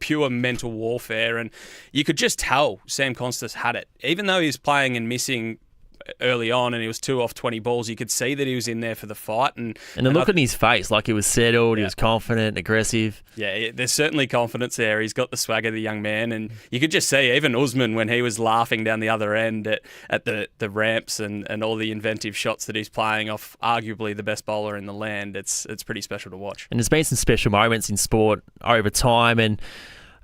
pure mental warfare. And you could just tell Sam Constas had it. Even though he was playing and missing early on and he was 2 off 20 balls, you could see that he was in there for the fight. And the look on his face, like he was settled, he was confident, aggressive. Yeah, there's certainly confidence there. He's got the swagger of the young man, and you could just see even Usman when he was laughing down the other end at the ramps and all the inventive shots that he's playing off arguably the best bowler in the land. It's pretty special to watch. And there's been some special moments in sport over time, and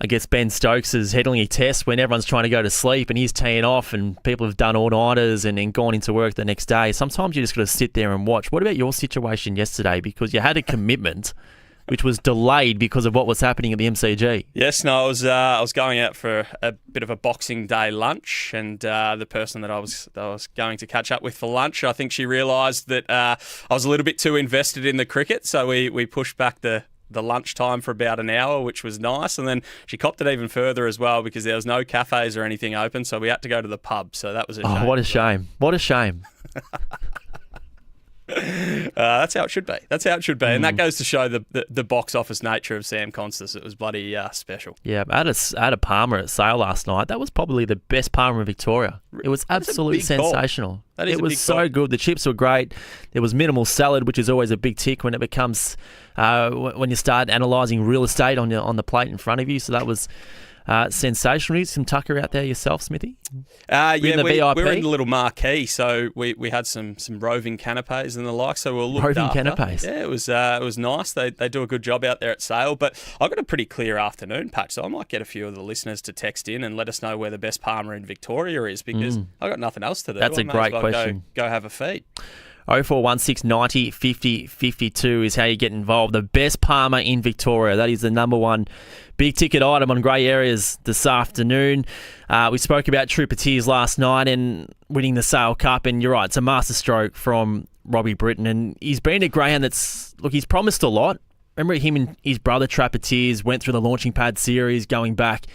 I guess Ben Stokes' Headingley Test when everyone's trying to go to sleep and he's teeing off and people have done all-nighters and then gone into work the next day. Sometimes you just got to sit there and watch. What about your situation yesterday? Because you had a commitment which was delayed because of what was happening at the MCG. Yes, no, I was going out for a bit of a Boxing Day lunch, and the person that I was going to catch up with for lunch, I think she realised that I was a little bit too invested in the cricket, so we pushed back the lunchtime for about an hour, which was nice. And then she copped it even further as well because there was no cafes or anything open, so we had to go to the pub. So that was a shame. Oh, what a shame. What a shame. That's how it should be. And that goes to show the box office nature of Sam Constas. It was bloody special. Yeah, I had a Palmer at Sale last night. That was probably the best Palmer in Victoria. It was absolutely sensational. It was so good. The chips were great. There was minimal salad, which is always a big tick when it becomes when you start analysing real estate on the plate in front of you. So that was sensational. Some tucker out there yourself, Smithy? Yeah, we were in the little marquee, so we had some roving canapes and the like. So we'll look roving after. Canapes. Yeah, it was nice. They do a good job out there at Sale. But I got a pretty clear afternoon patch, so I might get a few of the listeners to text in and let us know where the best Palmer in Victoria is because I got nothing else to do. That's a great question. Go have a feed. 0416 90 50 52 is how you get involved. The best Palmer in Victoria. That is the number one big ticket item on grey areas this afternoon. We spoke about Trooper Tears last night and winning the Sale Cup, and you're right, it's a masterstroke from Robbie Britton, and he's been a greyhound he's promised a lot. Remember him and his brother Trapper Tears went through the Launching Pad series going back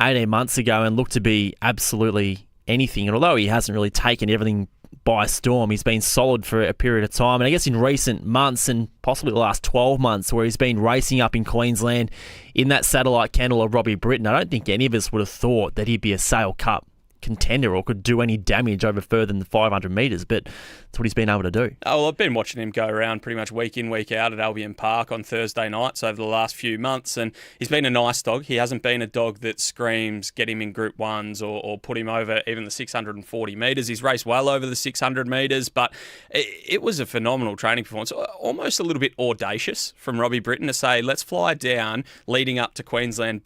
18 months ago and looked to be absolutely anything. And although he hasn't really taken everything by storm, he's been solid for a period of time. And I guess in recent months and possibly the last 12 months where he's been racing up in Queensland in that satellite kennel of Robbie Britton, I don't think any of us would have thought that he'd be a Sale Cup contender or could do any damage over further than 500 metres, but that's what he's been able to do. Oh, well, I've been watching him go around pretty much week in, week out at Albion Park on Thursday nights over the last few months, and he's been a nice dog. He hasn't been a dog that screams, get him in Group 1s or put him over even the 640 metres. He's raced well over the 600 metres, but it was a phenomenal training performance. Almost a little bit audacious from Robbie Britton to say, let's fly down leading up to Queensland's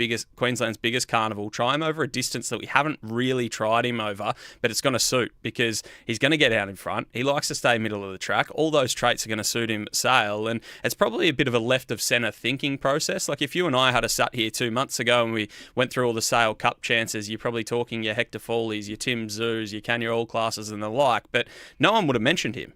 biggest carnival, try him over a distance that we haven't really tried him over, but it's going to suit because he's going to get out in front. He likes to stay middle of the track. All those traits are going to suit him at Sale, and it's probably a bit of a left of centre thinking process. Like if you and I had a sat here 2 months ago and we went through all the Sale Cup chances, you're probably talking your Hector Foley's, your Tim Zoos, your Kenya All Classes and the like, but no one would have mentioned him.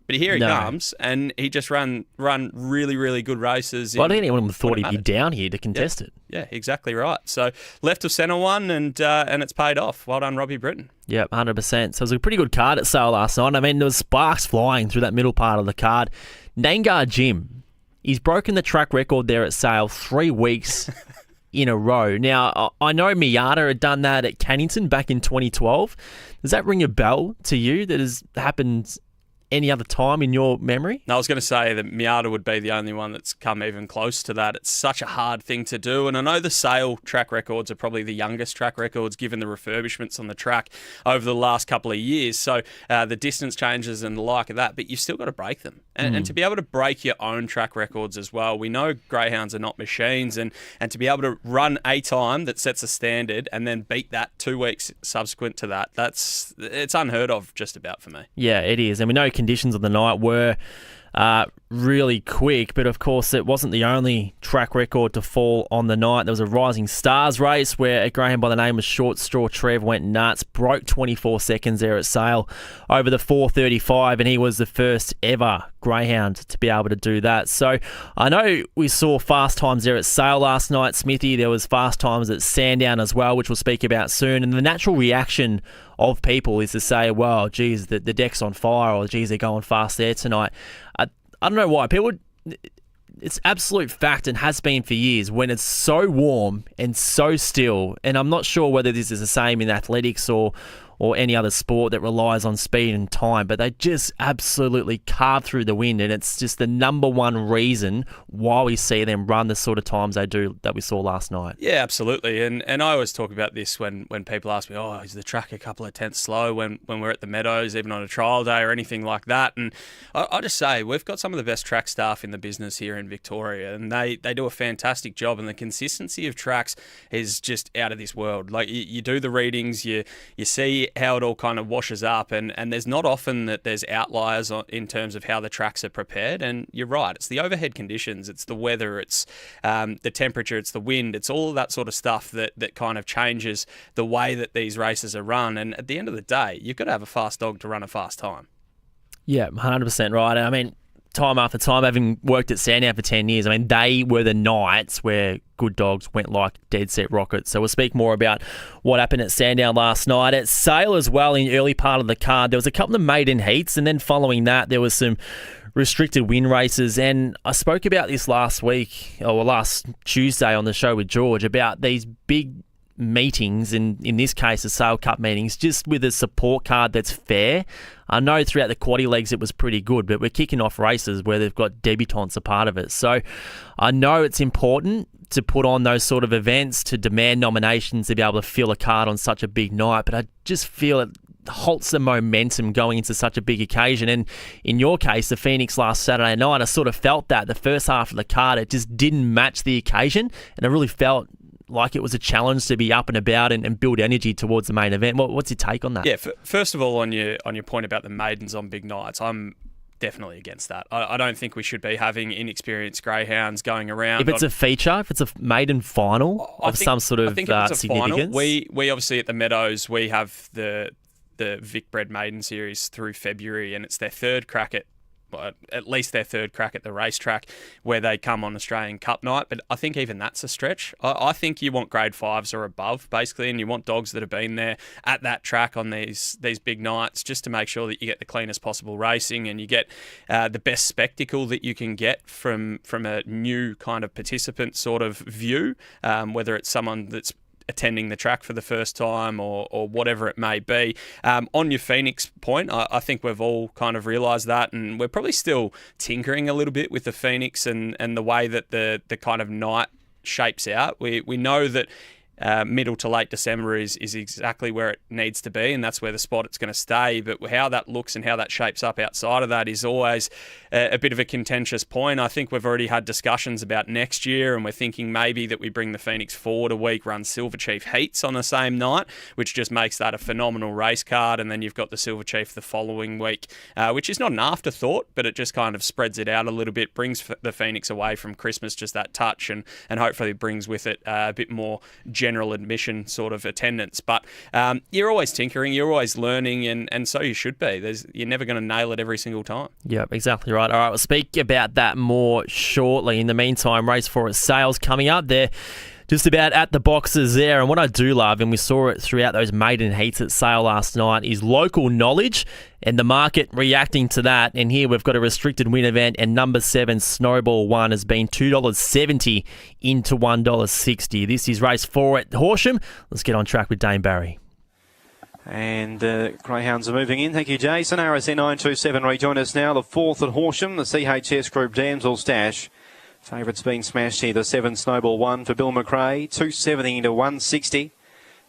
But here he comes, and he just run really, really good races. Well, I don't think anyone thought he'd be down here to contest it. Yeah, exactly right. So left of centre one, and it's paid off. Well done, Robbie Britton. Yeah, 100%. So it was a pretty good card at Sale last night. I mean, there was sparks flying through that middle part of the card. Nangar Jim, he's broken the track record there at Sale 3 weeks in a row. Now, I know Miata had done that at Cannington back in 2012. Does that ring a bell to you that has happened any other time in your memory? No, I was going to say that Miata would be the only one that's come even close to that. It's such a hard thing to do, and I know the Sale track records are probably the youngest track records given the refurbishments on the track over the last couple of years, so the distance changes and the like of that, but you've still got to break them. And to be able to break your own track records as well, we know greyhounds are not machines, and to be able to run a time that sets a standard and then beat that 2 weeks subsequent to that, it's unheard of just about for me. Yeah, it is, and we know conditions of the night were really quick, but of course it wasn't the only track record to fall on the night. There was a Rising Stars race where a greyhound by the name of Short Straw Trev went nuts, broke 24 seconds there at Sale over the 4:35, and he was the first ever greyhound to be able to do that. So I know we saw fast times there at Sale last night, Smithy. There was fast times at Sandown as well, which we'll speak about soon, and the natural reaction of people is to say, well, geez, the deck's on fire, or geez, they're going fast there tonight. I don't know why. People it's absolute fact and has been for years when it's so warm and so still, and I'm not sure whether this is the same in athletics or any other sport that relies on speed and time, but they just absolutely carve through the wind, and it's just the number one reason why we see them run the sort of times they do that we saw last night. Yeah, absolutely. And I always talk about this when people ask me, oh, is the track a couple of tenths slow when we're at the Meadows, even on a trial day or anything like that? And I just say we've got some of the best track staff in the business here in Victoria, and they do a fantastic job, and the consistency of tracks is just out of this world. Like you do the readings, you see how it all kind of washes up, and there's not often that there's outliers in terms of how the tracks are prepared. And you're right, it's the overhead conditions, it's the weather, it's the temperature, it's the wind, it's all of that sort of stuff that kind of changes the way that these races are run. And at the end of the day, you've got to have a fast dog to run a fast time. Yeah, 100% right. I mean, time after time, having worked at Sandown for 10 years, I mean, they were the nights where good dogs went like dead set rockets. So we'll speak more about what happened at Sandown last night. At Sale as well, in the early part of the card, there was a couple of maiden heats, and then following that, there was some restricted win races. And I spoke about this last Tuesday on the show with George about these big meetings, in this case the Sale Cup meetings, just with a support card that's fair. I know throughout the quaddie legs it was pretty good, but we're kicking off races where they've got debutants a part of it. So I know it's important to put on those sort of events, to demand nominations, to be able to fill a card on such a big night, but I just feel it halts the momentum going into such a big occasion. And in your case, the Phoenix last Saturday night, I sort of felt that the first half of the card, it just didn't match the occasion, and I really felt like it was a challenge to be up and about and build energy towards the main event. What's your take on that? Yeah, first of all, on your point about the maidens on big nights, I'm definitely against that. I don't think we should be having inexperienced greyhounds going around. If it's a feature, if it's a maiden final of some sort of significance. Final, we obviously at the Meadows, we have the Vic Bred Maiden Series through February, and it's their third crack at least their third crack at the racetrack where they come on Australian Cup night. But I think even that's a stretch. I think you want grade 5s or above, basically, and you want dogs that have been there at that track on these big nights, just to make sure that you get the cleanest possible racing and you get the best spectacle that you can get from a new kind of participant sort of view, whether it's someone that's attending the track for the first time or whatever it may be. On your Phoenix point, I think we've all kind of realised that, and we're probably still tinkering a little bit with the Phoenix and the way that the kind of night shapes out. We know that middle to late December is exactly where it needs to be, and that's where the spot it's going to stay. But how that looks and how that shapes up outside of that is always a bit of a contentious point. I think we've already had discussions about next year, and we're thinking maybe that we bring the Phoenix forward a week, run Silver Chief heats on the same night, which just makes that a phenomenal race card. And then you've got the Silver Chief the following week, which is not an afterthought, but it just kind of spreads it out a little bit, brings the Phoenix away from Christmas just that touch, and hopefully brings with it a bit more general admission sort of attendance. But you're always tinkering, you're always learning, and so you should be. You're never going to nail it every single time. Yeah, exactly right. All right, we'll speak about that more shortly. In the meantime, race 4 at Sales coming up. They're just about at the boxes there. And what I do love, and we saw it throughout those maiden heats at Sale last night, is local knowledge and the market reacting to that. And here we've got a restricted win event, and number 7 Snowball 1 has been $2.70 into $1.60. This is race 4 at Horsham. Let's get on track with Dane Barry. And greyhounds are moving in. Thank you, Jason. RSN 927 rejoin us now. The 4th at Horsham, the CHS Group Damsel Stash. Favourites being smashed here. The 7 Snowball 1 for Bill McRae, 270 into 160.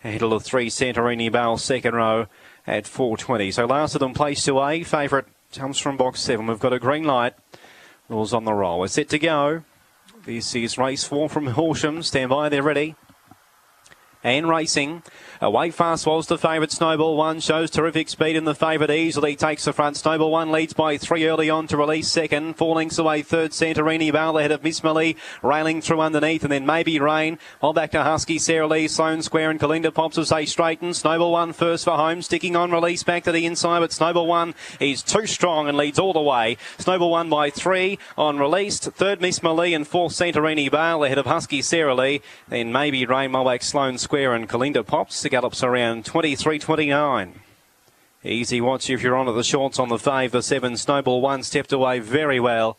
Ahead of the 3 Santorini Bale, second row at 420. So last of them placed away. Favourite comes from box 7. We've got a green light. Rules on the roll. We're set to go. This is race 4 from Horsham. Stand by, they're ready. And racing. Away fast was the favourite Snowball 1. Shows terrific speed in the favourite. Easily takes the front. Snowball 1 leads by 3 early on to release second. 4 lengths away third. Santorini Bale ahead of Miss Millie. Railing through underneath, and then Maybe Rain. All back to Husky, Sarah Lee, Sloane Square and Kalinda Pops as they straighten. Snowball 1 first for home. Sticking on release back to the inside, but Snowball 1 is too strong and leads all the way. Snowball 1 by 3 on released. Third Miss Millie and fourth Santorini Bale ahead of Husky, Sarah Lee. Then Maybe Rain, Mulback, Sloane Square and Kalinda Pops. The gallops around 23.29. Easy watch if you're on at the shorts on the fave. The 7 Snowball 1 stepped away very well.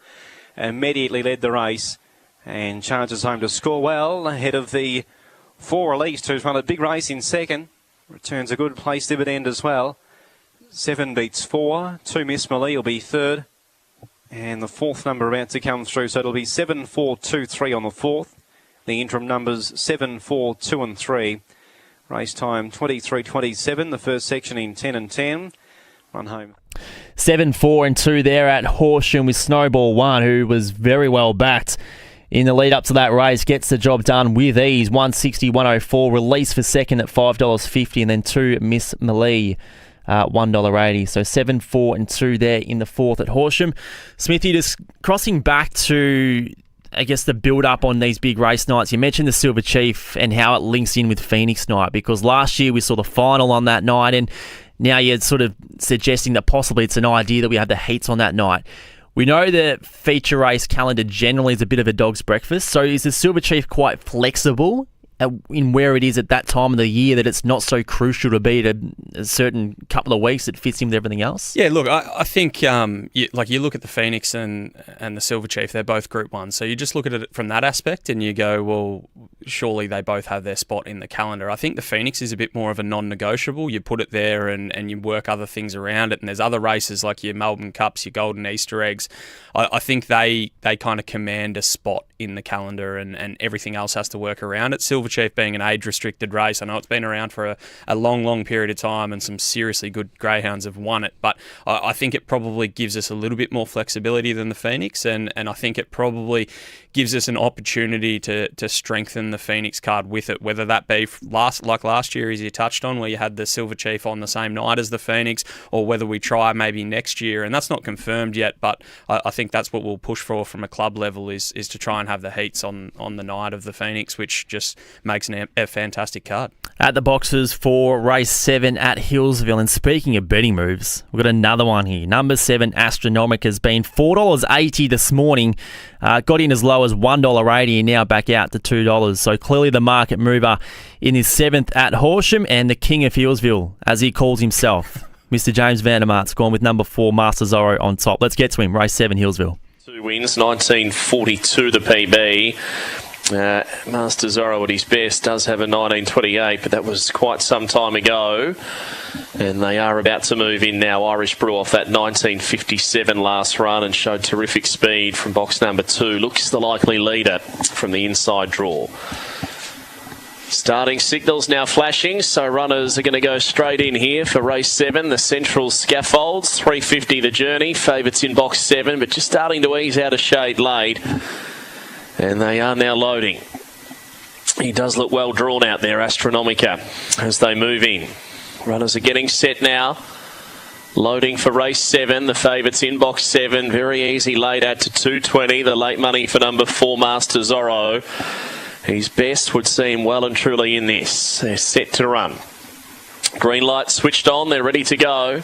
immediately led the race and charges home to score well ahead of the 4 Released, who's run a big race in second. Returns a good place dividend as well. 7 beats 4. 2 Miss Malie will be third. And the fourth number about to come through. So it'll be 7, 4, 2, 3 on the fourth. The interim numbers 7, 4, 2 and 3. Race time 23:27. The first section in 10 and 10. Run home. 7, 4 and 2 there at Horsham with Snowball One, who was very well backed in the lead up to that race. Gets the job done with ease. 160.104. Release for second at $5.50, and then 2 Miss Malie. $1.80. So 7, 4 and 2 there in the fourth at Horsham. Smithy, just crossing back to, I guess, the build-up on these big race nights. You mentioned the Silver Chief and how it links in with Phoenix Night, because last year we saw the final on that night, and now you're sort of suggesting that possibly it's an idea that we have the heats on that night. We know the feature race calendar generally is a bit of a dog's breakfast, so is the Silver Chief quite flexible in where it is at that time of the year, that it's not so crucial to be at a certain couple of weeks that fits in with everything else? Yeah, look, I think you look at the Phoenix and the Silver Chief, they're both Group 1. So you just look at it from that aspect and you go, well, surely they both have their spot in the calendar. I think the Phoenix is a bit more of a non-negotiable. You put it there and you work other things around it. And there's other races like your Melbourne Cups, your Golden Easter Eggs. I think they kind of command a spot in the calendar, and everything else has to work around it. Silver Chief being an age-restricted race, I know it's been around for a long, long period of time, and some seriously good greyhounds have won it, but I think it probably gives us a little bit more flexibility than the Phoenix, and I think it probably gives us an opportunity to strengthen the Phoenix card with it, whether that be last year, as you touched on, where you had the Silver Chief on the same night as the Phoenix, or whether we try maybe next year, and that's not confirmed yet, but I think that's what we'll push for from a club level, is to try and have the heats on the night of the Phoenix, which just makes a fantastic card. At the boxes for race 7 at Hillsville, and speaking of betting moves, we've got another one here. Number 7, Astronomic, has been $4.80 this morning. Got in as low as $1.80 and now back out to $2. So clearly the market mover in his 7th at Horsham, and the king of Hillsville, as he calls himself. Mr. James Vandermart's gone with number 4, Master Zorro, on top. Let's get to him. Race 7, Hillsville. 2 wins, 1942 the PB. Master Zorro at his best does have a 1928, but that was quite some time ago. And they are about to move in now. Irish Brew off that 1957 last run and showed terrific speed from box number 2. Looks the likely leader from the inside draw. Starting signals now flashing, so runners are going to go straight in here for race 7, the Central Scaffolds. 3.50 the journey, favourites in box 7, but just starting to ease out a shade late. And they are now loading. He does look well drawn out there, Astronomica, as they move in. Runners are getting set now. Loading for race 7, the favourites in box 7. Very easy laid out to 2.20. The late money for number 4, Master Zorro. His best would see him well and truly in this. They're set to run. Green light switched on. They're ready to go.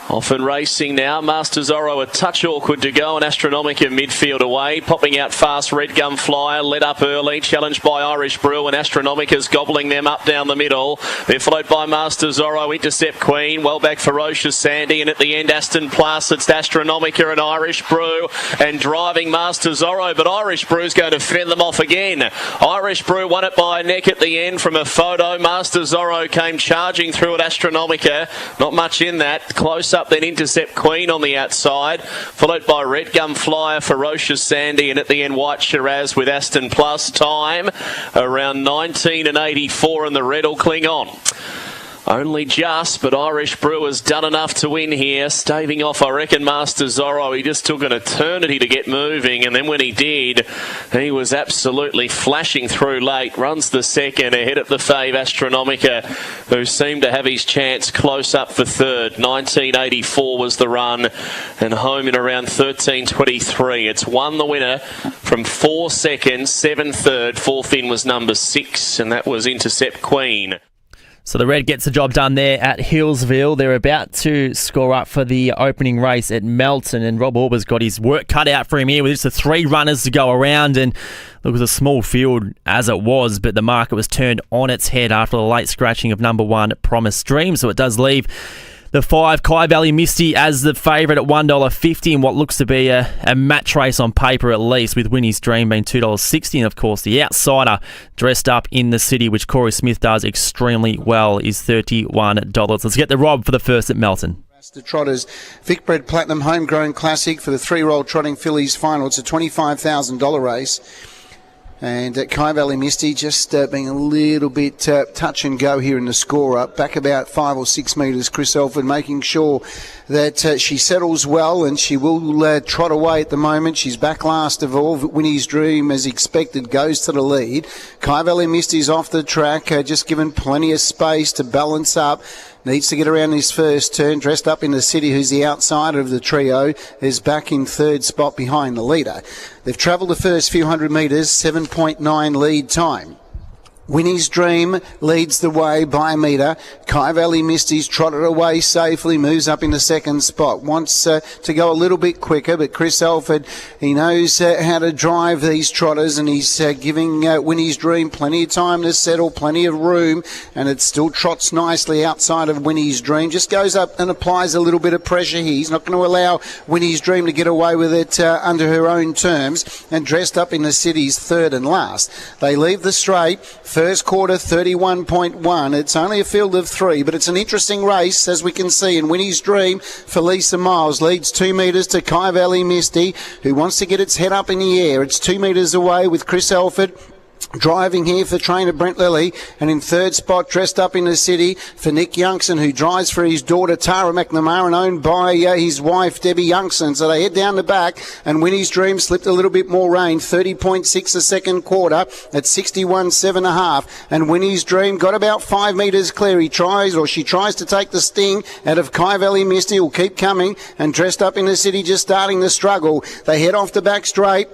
Off and racing now. Master Zorro a touch awkward to go, and Astronomica midfield away. Popping out fast, Red Gum Flyer led up early, challenged by Irish Brew, and Astronomica's gobbling them up down the middle. They're followed by Master Zorro, Intercept Queen, well back Ferocious Sandy, and at the end Aston Plus. It's Astronomica and Irish Brew, and driving Master Zorro, but Irish Brew's going to fend them off again. Irish Brew won it by a neck at the end from a photo. Master Zorro came charging through at Astronomica. Not much in that. Close up then Intercept Queen on the outside, followed by Red Gum Flyer, Ferocious Sandy, and at the end White Shiraz with Aston Plus. Time around 19:84, and the red will cling on. Only just, but Irish Brew has done enough to win here. Staving off, I reckon, Master Zorro. He just took an eternity to get moving, and then when he did, he was absolutely flashing through late. Runs the second ahead of the fave Astronomica, who seemed to have his chance close up for third. 1984 was the run, and home in around 13:23. It's won the winner from 4 seconds, 7 third. Fourth in was number 6, and that was Intercept Queen. So the red gets the job done there at Hillsville. They're about to score up for the opening race at Melton, and Rob Auber's got his work cut out for him here with just the 3 runners to go around. And it was a small field as it was, but the market was turned on its head after the late scratching of number 1, Promise Dream. So it does leave The 5, Kai Valley Misty as the favourite at $1.50 in what looks to be a match race on paper at least, with Winnie's Dream being $2.60. And, of course, the outsider dressed up in the city, which Corey Smith does extremely well, is $31. Let's get the Rob for the first at Melton. The Trotters, Vicbred Platinum Homegrown Classic for the 3-year-old Trotting Fillies final. It's a $25,000 race. And Kai Valley Misty just being a little bit touch and go here in the score up. Back about 5 or 6 metres, Chris Elford making sure that she settles well, and she will trot away at the moment. She's back last of all. Winnie's Dream, as expected, goes to the lead. Kai Valley Misty's off the track, just given plenty of space to balance up. Needs to get around his first turn. Dressed Up in the City, who's the outsider of the trio, is back in third spot behind the leader. They've travelled the first few hundred metres, 7.9 lead time. Winnie's Dream leads the way by a metre. Kai Valley Misty's trotted away safely, moves up in the second spot. Wants to go a little bit quicker, but Chris Elford, he knows how to drive these trotters, and he's giving Winnie's Dream plenty of time to settle, plenty of room, and it still trots nicely outside of Winnie's Dream. Just goes up and applies a little bit of pressure here. He's not going to allow Winnie's Dream to get away with it under her own terms, and Dressed Up in the City's third and last. They leave the straight. First quarter, 31.1. It's only a field of 3, but it's an interesting race, as we can see. In Winnie's Dream, Felisa Miles leads 2 metres to Kai Valley Misty, who wants to get its head up in the air. It's 2 metres away with Chris Elford driving here for trainer Brent Lilly, and in third spot, Dressed Up in the City for Nick Youngson, who drives for his daughter Tara McNamara, and owned by his wife Debbie Youngson. So they head down the back, and Winnie's Dream slipped a little bit more rain, 30.6 the second quarter at 61.7.5, and Winnie's Dream got about 5 metres clear. She tries to take the sting out of Kai Valley Misty, who'll keep coming, and Dressed Up in the City just starting to struggle. They head off the back straight.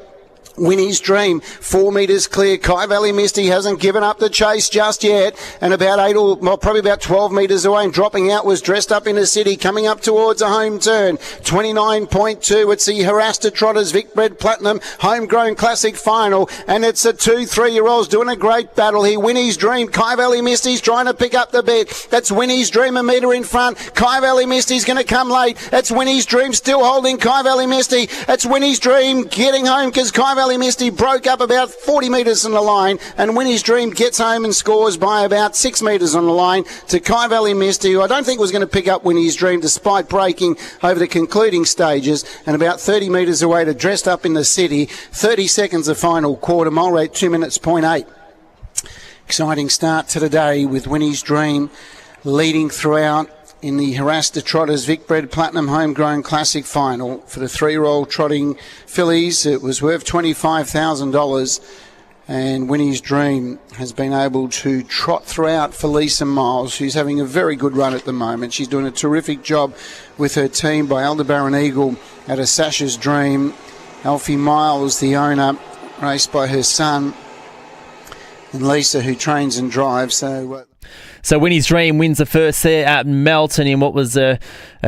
Winnie's Dream, 4 metres clear. Kai Valley Misty hasn't given up the chase just yet, and about 12 metres away and dropping out was Dressed Up in the City, coming up towards a home turn. 29.2. It's the Harasta Trotters Vicbred Platinum Homegrown Classic final, and it's the 2-3-year-olds doing a great battle here. Winnie's Dream, Kai Valley Misty's trying to pick up the bet. That's Winnie's Dream a metre in front. Kai Valley Misty's going to come late. It's Winnie's Dream still holding Kai Valley Misty. It's Winnie's Dream getting home, because Kai Valley Misty broke up about 40 metres on the line, and Winnie's Dream gets home and scores by about 6 metres on the line to Kai Valley Misty, who I don't think was going to pick up Winnie's Dream despite breaking over the concluding stages, and about 30 metres away to Dressed Up in the City. 30 seconds of final quarter, mile rate 2 minutes, 0.8. Exciting start to the day with Winnie's Dream leading throughout in the Harasta Trotters Vicbred Platinum Homegrown Classic final for the 3-year-old Trotting Fillies. It was worth $25,000, and Winnie's Dream has been able to trot throughout Felisa Miles, who's having a very good run at the moment. She's doing a terrific job with her team by Aldebaran Eagle at a Sasha's Dream. Alfie Miles, the owner, raced by her son, and Lisa, who trains and drives. So Winnie's Dream wins the first there at Melton in what was a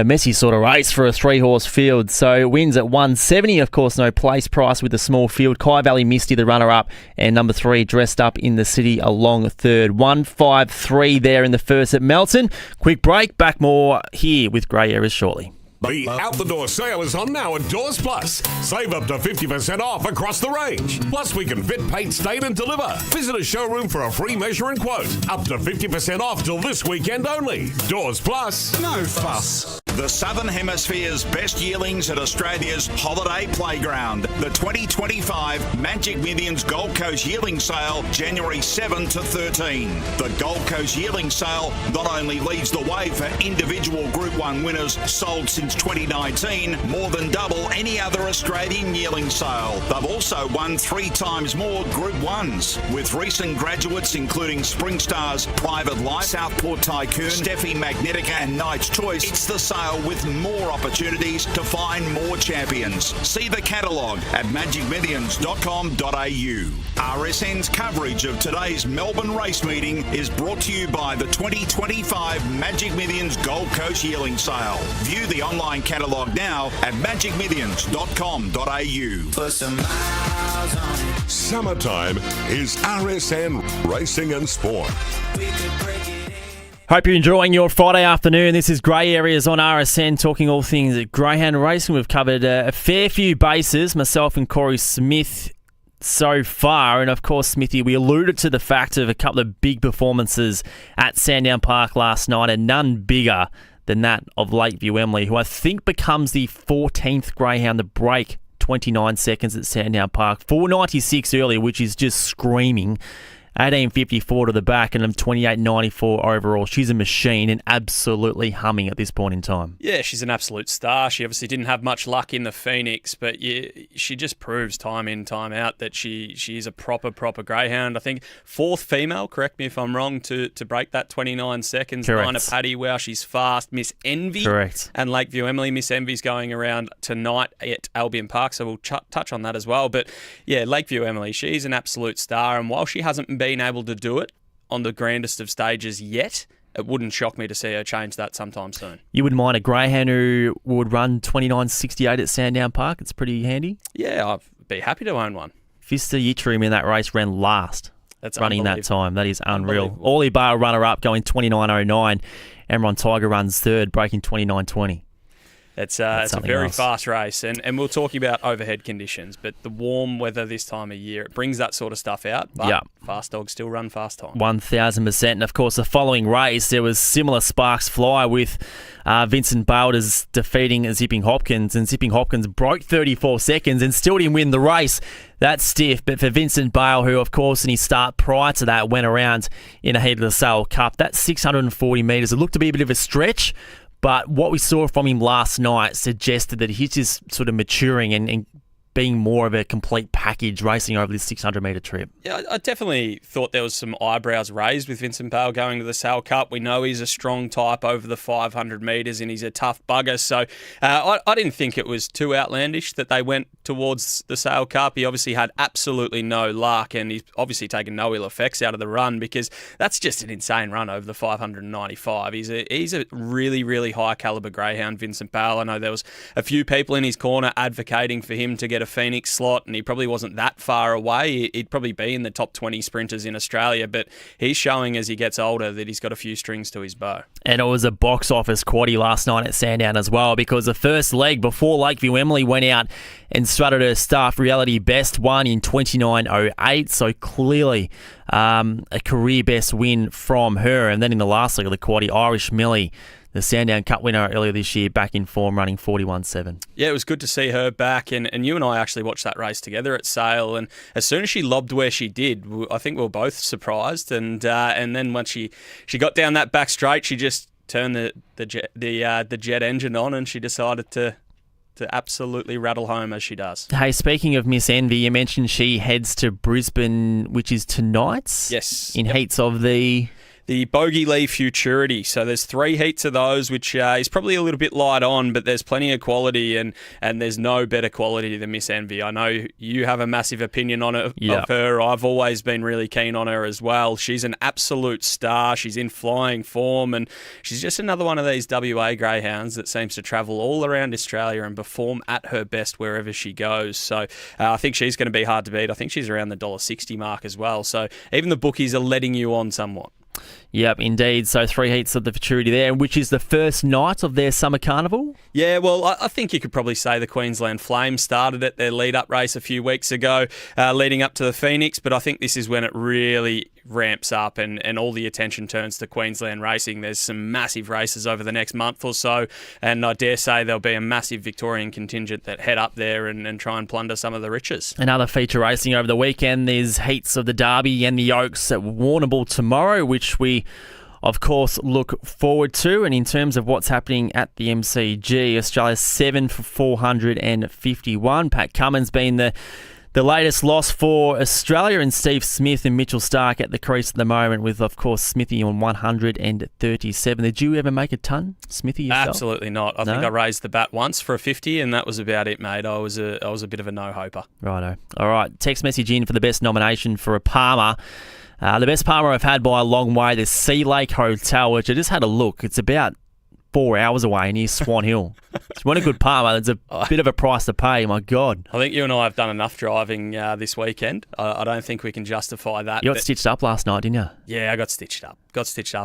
messy sort of race for a 3-horse field. So wins at $170. Of course, no place price with the small field. Kai Valley Misty, the runner-up, and number 3, Dressed Up in the City, along third. 153 there in the first at Melton. Quick break. Back more here with Grey Areas shortly. The out-the-door sale is on now at Doors Plus. Save up to 50% off across the range. Plus, we can fit, paint, stain and deliver. Visit a showroom for a free measure and quote. Up to 50% off till this weekend only. Doors Plus. No fuss. The Southern Hemisphere's best yearlings at Australia's holiday playground. The 2025 Magic Millions Gold Coast Yearling Sale, January 7 to 13. The Gold Coast Yearling Sale not only leads the way for individual Group 1 winners sold since 2019, more than double any other Australian yearling sale. They've also won 3 times more Group 1s, with recent graduates including Spring Stars, Private Life, Southport Tycoon, Steffi Magnetica and Knight's Choice. It's the sale with more opportunities to find more champions. See the catalogue at magicmillions.com.au. RSN's coverage of today's Melbourne race meeting is brought to you by the 2025 Magic Millions Gold Coast Yearling Sale. View the online catalogue now at magicmillions.com.au. Put some miles on it. Summertime is RSN Racing and Sport. We could break it in. Hope you're enjoying your Friday afternoon. This is Grey Areas on RSN, talking all things greyhound racing. We've covered a fair few bases, myself and Corey Smith so far. And of course, Smithy, we alluded to the fact of a couple of big performances at Sandown Park last night, and none bigger than that of Lakeview Emily, who I think becomes the 14th greyhound to break 29 seconds at Sandown Park. 4.96 earlier, which is just screaming. 18.54 to the back and 28.94 overall. She's a machine and absolutely humming at this point in time. Yeah, she's an absolute star. She obviously didn't have much luck in the Phoenix, but yeah, she just proves time in, time out that she is a proper greyhound. I think 4th female, correct me if I'm wrong, to break that 29 seconds. Correct. Nina Paddy, wow, she's fast. Miss Envy. Correct. And Lakeview Emily. Miss Envy's going around tonight at Albion Park, so we'll touch on that as well. But yeah, Lakeview Emily, she's an absolute star, and while she hasn't been able to do it on the grandest of stages yet, it wouldn't shock me to see her change that sometime soon. You wouldn't mind a greyhound who would run 29.68 at Sandown Park? It's pretty handy. Yeah, I'd be happy to own one. Vista Yitrim in that race ran last. That's running that time. That is unreal. Orly Bar runner-up going 29.09. Emron Tiger runs third, breaking 29.20. It's a very else. fast race, and we'll talk about overhead conditions, but the warm weather this time of year, it brings that sort of stuff out, but fast dogs still run fast time. 1,000%. And, of course, the following race, there was similar sparks fly with Vincent Balders defeating Zipping Hopkins, and Zipping Hopkins broke 34 seconds and still didn't win the race. That's stiff, but for Vincent Bale, who, of course, in his start prior to that, went around in a heat of the Sale Cup, that's 640 metres. It looked to be a bit of a stretch, but what we saw from him last night suggested that he's just sort of maturing and being more of a complete package racing over this 600-metre trip. Yeah, I definitely thought there was some eyebrows raised with Vincent Bale going to the Sale Cup. We know he's a strong type over the 500 metres and he's a tough bugger. So I didn't think it was too outlandish that they went towards the Sale Cup. He obviously had absolutely no luck, and he's obviously taken no ill effects out of the run, because that's just an insane run over the 595. He's a really, really high calibre greyhound, Vincent Bale. I know there was a few people in his corner advocating for him to get a Phoenix slot, and he probably wasn't that far away. He'd probably be in the top 20 sprinters in Australia, but he's showing as he gets older that he's got a few strings to his bow. And it was a box office quaddie last night at Sandown as well, because the first leg before Lakeview Emily went out and strutted her stuff, Reality Best won in 29.08, so clearly a career best win from her. And then in the last leg of the quaddie, Irish Millie, the Sandown Cup winner earlier this year, back in form, running 41.7. Yeah, it was good to see her back, and you and I actually watched that race together at Sale, and as soon as she lobbed where she did, I think we were both surprised, and then once she got down that back straight, she just turned the jet engine on, and she decided to absolutely rattle home as she does. Hey, speaking of Miss Envy, you mentioned she heads to Brisbane, which is tonight? Yes. In heats of the Bogey Lee Futurity. So there's 3 heats of those, which is probably a little bit light on, but there's plenty of quality, and there's no better quality than Miss Envy. I know you have a massive opinion on it, of her. I've always been really keen on her as well. She's an absolute star. She's in flying form, and she's just another one of these WA greyhounds that seems to travel all around Australia and perform at her best wherever she goes. So I think she's going to be hard to beat. I think she's around the $1.60 mark as well. So even the bookies are letting you on somewhat. Yep, indeed. So 3 heats of the Futurity there, which is the first night of their summer carnival? Yeah, well, I think you could probably say the Queensland Flames started at their lead-up race a few weeks ago, leading up to the Phoenix, but I think this is when it really ramps up and all the attention turns to Queensland racing. There's some massive races over the next month or so, and I dare say there'll be a massive Victorian contingent that head up there and try and plunder some of the riches. Another feature racing over the weekend, there's heats of the Derby and the Oaks at Warrnambool tomorrow, which we of course look forward to. And in terms of what's happening at the MCG, Australia's 7 for 451. Pat Cummins being the latest loss for Australia, and Steve Smith and Mitchell Stark at the crease at the moment, with, of course, Smithy on 137. Did you ever make a ton, Smithy, yourself? Absolutely not. I think I raised the bat once for a 50, and that was about it, mate. I was a bit of a no-hoper. Righto. All right, text message in for the best nomination for a Palmer. The best Palmer I've had by a long way, the Sea Lake Hotel, which I just had a look. It's about 4 hours away near Swan Hill. you want a good Palmer, it's a bit of a price to pay. My God. I think you and I have done enough driving this weekend. I don't think we can justify that. You got stitched up last night, didn't you? Yeah, I got stitched up.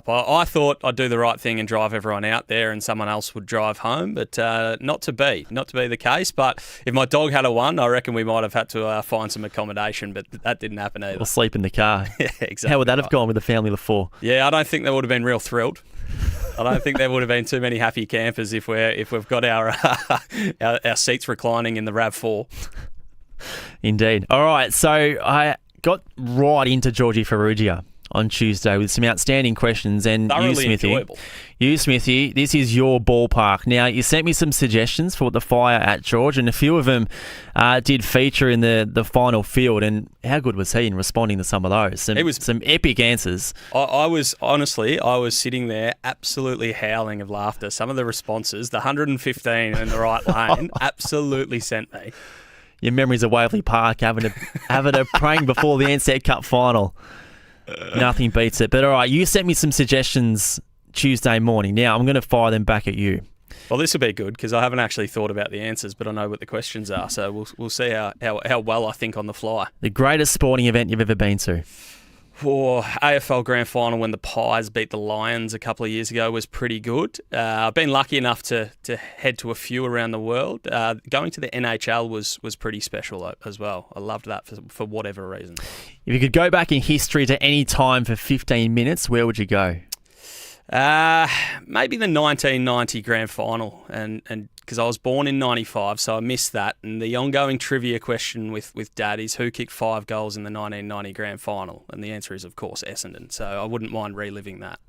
I thought I'd do the right thing and drive everyone out there and someone else would drive home, but not to be the case. But if my dog had won, I reckon we might have had to find some accommodation, but that didn't happen either. Or sleep in the car. Yeah, exactly. How would that have gone with a family of 4? Yeah, I don't think they would have been real thrilled. I don't think there would have been too many happy campers if we've got our seats reclining in the RAV4. Indeed. All right, so I got right into Georgie Ferrugia on Tuesday with some outstanding questions, and Thoroughly enjoyable. Smithy, this is your ballpark. Now, you sent me some suggestions for the Fire at George, and a few of them did feature in the final field, and how good was he in responding to some of those? Some epic answers. I was sitting there absolutely howling of laughter. Some of the responses, the 115 in the right lane, absolutely sent me. Your memories of Waverley Park, having a praying before the Ansett Cup final. Nothing beats it. But all right, you sent me some suggestions Tuesday morning. Now I'm going to fire them back at you. Well, this will be good because I haven't actually thought about the answers, but I know what the questions are. So we'll see how well I think on the fly. The greatest sporting event you've ever been to? For AFL Grand Final when the Pies beat the Lions a couple of years ago was pretty good. I've been lucky enough to head to a few around the world. Going to the NHL was pretty special as well. I loved that for whatever reason. If you could go back in history to any time for 15 minutes, where would you go? Maybe the 1990 Grand Final, and because I was born in 95, so I missed that. And the ongoing trivia question with Dad is who kicked 5 goals in the 1990 Grand Final? And the answer is, of course, Essendon. So I wouldn't mind reliving that.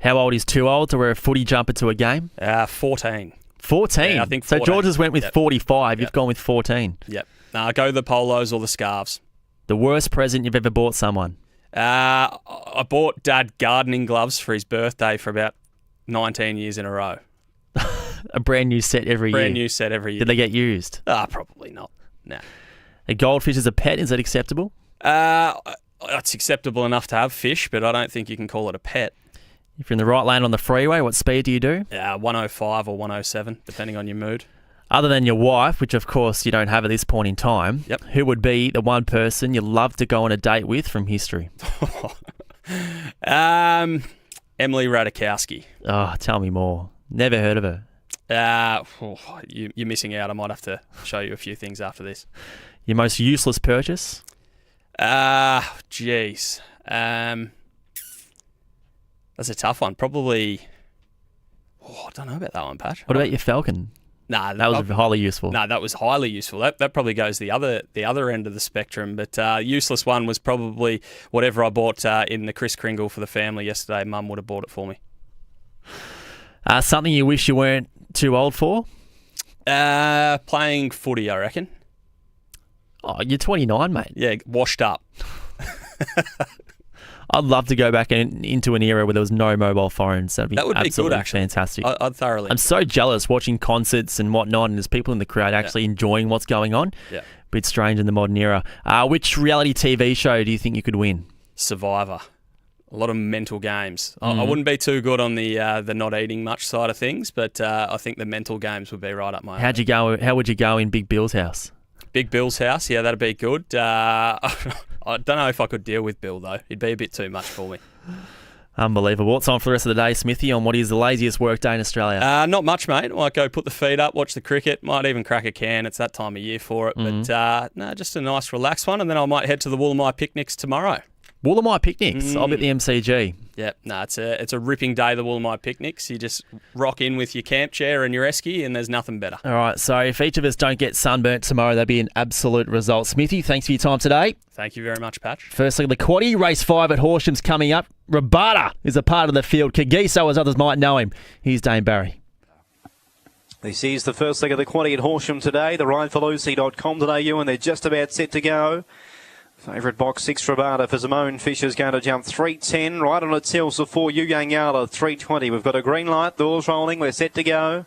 How old is too old to wear a footy jumper to a game? 14. 14? Yeah, I think 14. So George's went with 45. You've gone with 14. Yep. Go the polos or the scarves. The worst present you've ever bought someone? I bought Dad gardening gloves for his birthday for about 19 years in a row. A brand new set every year? Brand new set every year. Did they get used? Probably not. No. A goldfish as a pet, is that acceptable? It's acceptable enough to have fish, but I don't think you can call it a pet. If you're in the right lane on the freeway, what speed do you do? 105 or 107, depending on your mood. Other than your wife, which of course you don't have at this point in time, Yep. Who would be the one person you love to go on a date with from history? Emily Ratajkowski. Oh, tell me more. Never heard of her. You're missing out. I might have to show you a few things after this. Your most useless purchase? Jeez. That's a tough one. Probably. I don't know about that one, Pat. What about your Falcon? Nah, that was highly useful. No, that was highly useful. That probably goes the other end of the spectrum. But useless one was probably whatever I bought in the Kris Kringle for the family yesterday. Mum would have bought it for me. Something you wish you weren't too old for? Playing footy, I reckon. Oh, you're 29, mate. Yeah, washed up. I'd love to go back into an era where there was no mobile phones. That would be absolutely good, actually. Fantastic. I'd thoroughly. I'm so jealous watching concerts and whatnot, and there's people in the crowd actually enjoying what's going on. Yeah. Bit strange in the modern era. Which reality TV show do you think you could win? Survivor. A lot of mental games. I wouldn't be too good on the not eating much side of things, but I think the mental games would be right up my alley. How would you go in Big Bill's house? Big Bill's house, yeah, that'd be good. I don't know if I could deal with Bill, though. It'd be a bit too much for me. Unbelievable. What's on for the rest of the day, Smithy, on what is the laziest work day in Australia? Not much, mate. Might go put the feet up, watch the cricket, might even crack a can. It's that time of year for it. But no, just a nice relaxed one, and then I might head to the Woolamai picnics tomorrow. Woolamai picnics? I'll be at the MCG. Yeah, no, it's a ripping day, the Woolamai picnics. You just rock in with your camp chair and your esky, and there's nothing better. All right, so if each of us don't get sunburnt tomorrow, that'd be an absolute result. Smithy, thanks for your time today. Thank you very much, Patch. Firstly, the quaddie, race 5 at Horsham's coming up. Rabada is a part of the field. Kagiso, as others might know him. Here's Dane Barry. This is the first leg of the quaddie at Horsham today. The ride for Lucy.com.au, and they're just about set to go. Favourite box 6 Rabada for Simone Fisher's going to jump 3.10. Right on its heels for Yu Yang Yala 3.20. We've got a green light. The oil's rolling. We're set to go.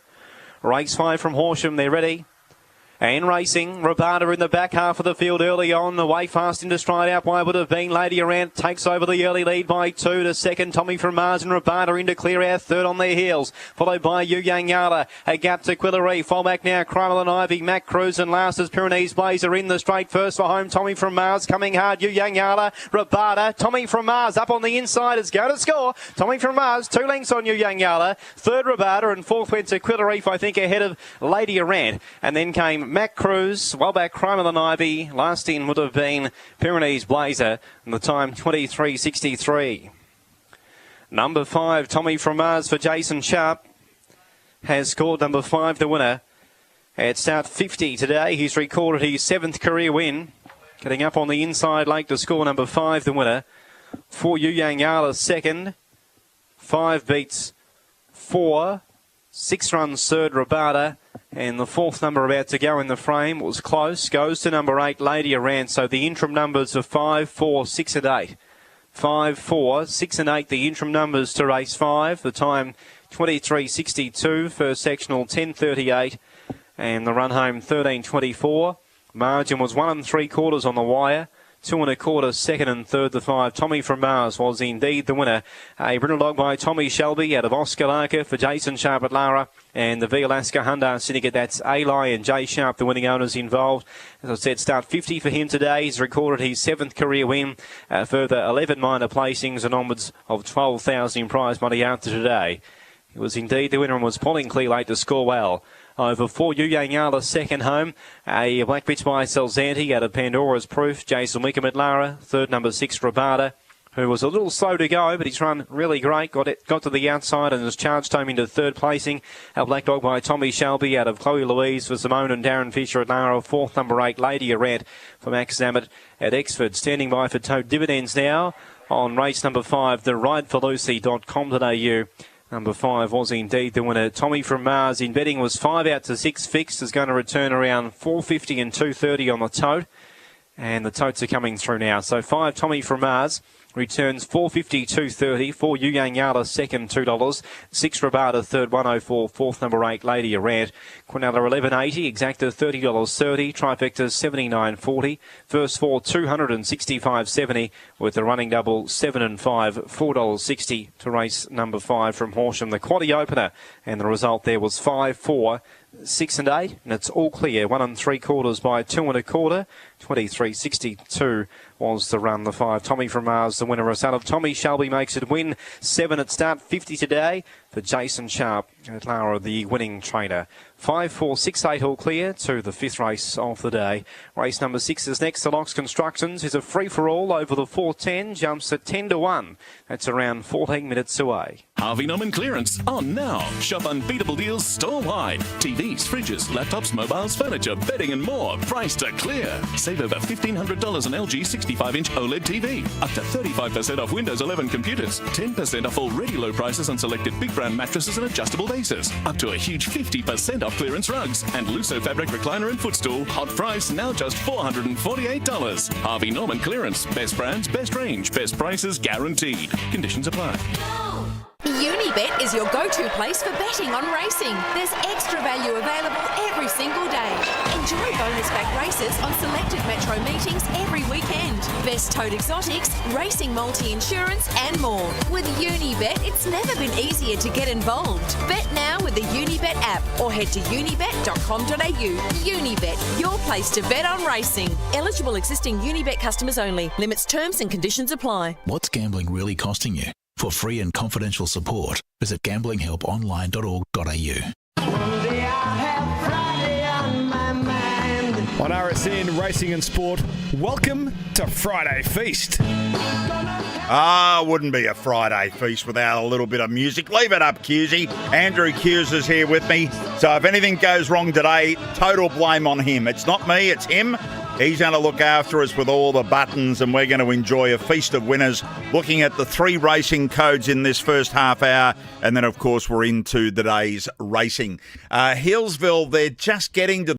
Race 5 from Horsham. They're ready. And racing, Rabada in the back half of the field early on. Away fast into stride out wide would have been Lady Arant. Takes over the early lead by 2 to second. Tommy from Mars and Rabada into clear out third on their heels. Followed by Yu Yang Yala. A gap to Quillery. Fall back now, Cromwell and Ivy. Mac Cruz and last is Pyrenees Blazer in the straight first for home. Tommy from Mars coming hard. Yu Yang Yala. Rabada. Tommy from Mars up on the inside is going to score. Tommy from Mars 2 lengths on Yu Yang Yala. Third Rabada and fourth went to Quillery, I think, ahead of Lady Arant. And then came Mac Cruz, well back Cromwell and Ivy. Last in would have been Pyrenees Blazer, and the time 23.63. Number 5, Tommy from Mars for Jason Sharp, has scored number 5, the winner. At start 50 today, he's recorded his 7th career win. Getting up on the inside lake to score number 5, the winner. For Yu Yang Yala, second. 5 beats 4. 6 runs third, Rabada. And the fourth number about to go in the frame was close. Goes to number 8, Lady Arant. So the interim numbers are 5, 4, 6 and 8. 5, 4, 6 and 8, the interim numbers to race 5. The time 23.62. First sectional 10.38. And the run home 13.24. Margin was 1 3/4 on the wire. 2 1/4, second and third, the 5. Tommy from Mars was indeed the winner. A Brindle Dog by Tommy Shelby out of Oscar Larker for Jason Sharp at Lara. And the V Alaska Hyundai Syndicate, that's A-Lie and J Sharp, the winning owners involved. As I said, start 50 for him today. He's recorded his 7th career win. Further 11 minor placings and onwards of 12,000 in prize money after today. He was indeed the winner and was pulling clear late to score well. Over 4, Yu Yang Yala, second home. A black bitch by Selzanti out of Pandora's Proof. Jason Wickham at Lara. Third, number 6, Rabada, who was a little slow to go, but he's run really great. Got to the outside and has charged home into third placing. A black dog by Tommy Shelby out of Chloe Louise for Simone and Darren Fisher at Lara. Fourth, number 8, Lady Arant for Max Zammett at Exford. Standing by for Toad Dividends now on race number 5, the rideforlucy.com.au. Number 5 was indeed the winner. Tommy from Mars in betting was 5 out to 6 fixed. Is going to return around 4.50 and 2.30 on the tote. And the totes are coming through now. So 5, Tommy from Mars, returns 4.50, 2.30. 4, Yu Yang Yala, second, $2. 6, Rabada, third, 104. Fourth, number 8, Lady Arant. Quinella, 11.80. Exacta, $30.30. Trifecta, $79.40. First 4, $265.70. With the running double, 7 and 5, $4.60 to race number 5 from Horsham. The quaddy opener. And the result there was 5, 4, 6 and 8, and it's all clear. 1 3/4 by 2 1/4. 23.62 was the run. The 5, Tommy from Mars, the winner. A son of Tommy Shelby makes it win 7 at start 50 today for Jason Sharp at Lara, the winning trainer. 5, 4, 6, 8 all clear to the 5th race of the day. Race number 6 is next. The Locks Constructions is a free-for-all over the 410. Jumps at 10 to 1. That's around 14 minutes away. Harvey Norman clearance on now. Shop unbeatable deals store-wide. TVs, fridges, laptops, mobiles, furniture, bedding and more. Priced to clear. Save over $1,500 on LG 65-inch OLED TV. Up to 35% off Windows 11 computers. 10% off already low prices on selected big brand mattresses and adjustable bases. Up to a huge 50% off clearance rugs. And Lusso fabric recliner and footstool. Hot price now just $448. Harvey Norman clearance. Best brands, best range, best prices guaranteed. Conditions apply. Unibet is your go-to place for betting on racing. There's extra value available every single day. Enjoy bonus-backed races on selected Metro meetings every weekend. Best towed exotics, racing multi-insurance and more. With Unibet, it's never been easier to get involved. Bet now with the Unibet app or head to unibet.com.au. Unibet, your place to bet on racing. Eligible existing Unibet customers only. Limits, terms and conditions apply. What's gambling really costing you? For free and confidential support, visit gamblinghelponline.org.au. On RSN Racing and Sport, welcome to Friday Feast. Wouldn't be a Friday Feast without a little bit of music. Leave it up, Cusey. Andrew Hughes is here with me. So if anything goes wrong today, total blame on him. It's not me, it's him. He's going to look after us with all the buttons, and we're going to enjoy a feast of winners, looking at the 3 racing codes in this first half hour. And then, of course, we're into the day's racing. Hillsville, they're just getting to